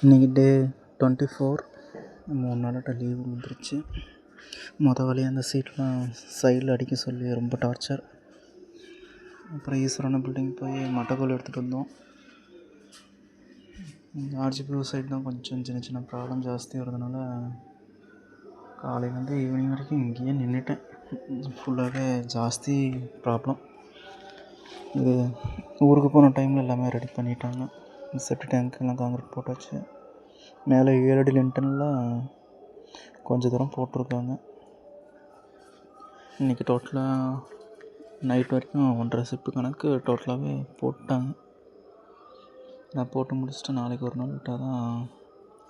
இன்றைக்கி டே 24. 3 நாளாட்ட லீவு வந்துருச்சு. வேலையாக அந்த சீட்லாம் சைடில் அடிக்க சொல்லி ரொம்ப டார்ச்சர். அப்புறம் ஈஸ்வரன பில்டிங் போய் மட்டைக்கோல் எடுத்துகிட்டு வந்தோம். ஆர்ஜிபி சைடு தான் கொஞ்சம் சின்ன சின்ன ப்ராப்ளம் ஜாஸ்தி வரதுனால காலையிலேருந்து ஈவினிங் வரைக்கும் இங்கேயே நின்றுட்டேன். ஃபுல்லாகவே ஜாஸ்தி ப்ராப்ளம். இது ஊருக்கு போன டைமில் எல்லாமே ரெடி பண்ணிட்டாங்க. செப்டி டேங்க் எல்லாம் காங்கிரீட் போட்டாச்சு. மேலே 7 அடி லிண்டன்லாம் கொஞ்சம் தூரம் போட்டிருக்காங்க. இன்றைக்கி டோட்டலாக நைட் வரைக்கும் 1.5 ஷிஃப்ட்டு கணக்கு டோட்டலாகவே போட்டாங்க. நான் போட்டு முடிச்சுட்டு நாளைக்கு ஒரு நாள் விட்டால் தான்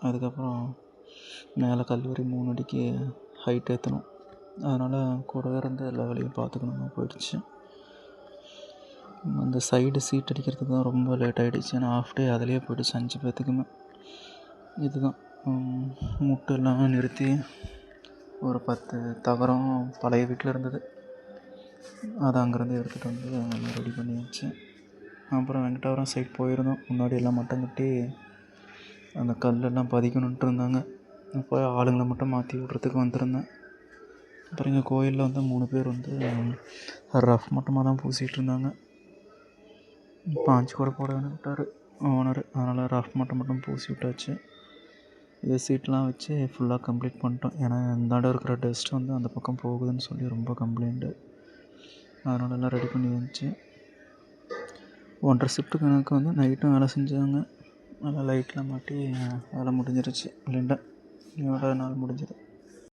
அதுக்கப்புறம் மேலே கல்லூரி 3 அடிக்கு ஹைட் ஏற்றணும். அதனால் கூடவே இருந்து எல்லா வேலையும் பார்த்துக்கணுமா போயிடுச்சு. அந்த சைடு சீட் அடிக்கிறதுக்கு தான் ரொம்ப லேட் ஆகிடுச்சு. ஏன்னா ஆஃப் டே அதிலே போயிடுச்சு 5 பேர்த்துக்குமே. இதுதான் முட்டு எல்லாம் நிறுத்தி ஒரு 10 தகரம் பழைய வீட்டில் இருந்தது, அதை அங்கேருந்து எடுத்துகிட்டு வந்து எல்லாம் ரெடி பண்ணியாச்சு. அப்புறம் வெங்கடாபுரம் சைட் போயிருந்தோம். முன்னாடி எல்லாம் மட்டம் கட்டி அந்த கல்லெல்லாம் பதிக்கணுன்ட்டு இருந்தாங்க. அப்போ ஆளுங்களை மட்டும் மாற்றி விட்றதுக்கு வந்திருந்தேன். அப்புறம் இங்கே கோயிலில் வந்து 3 பேர் வந்து ரஃப் மட்டுமாக தான் பூசிகிட்டு இருந்தாங்க. பாஞ்சு கூட போட விட்டார் ஓனர். அதனால் ரஃப் மட்டும் பூசி விட்டாச்சு. இது சீட்லாம் வச்சு ஃபுல்லாக கம்ப்ளீட் பண்ணிட்டோம். ஏன்னா இந்தாண்ட இருக்கிற டஸ்ட் வந்து அந்த பக்கம் போகுதுன்னு சொல்லி ரொம்ப கம்ப்ளைண்ட்டு. அதனால எல்லாம் ரெடி பண்ணி வந்துச்சு. 1.5 ஷிஃப்ட்டு கணக்கு வந்து நைட்டும் வேலை செஞ்சாங்க. நல்லா லைட்லாம் மாட்டி வேலை முடிஞ்சிருச்சு. இல்லைண்டா இதோட நாள் முடிஞ்சது.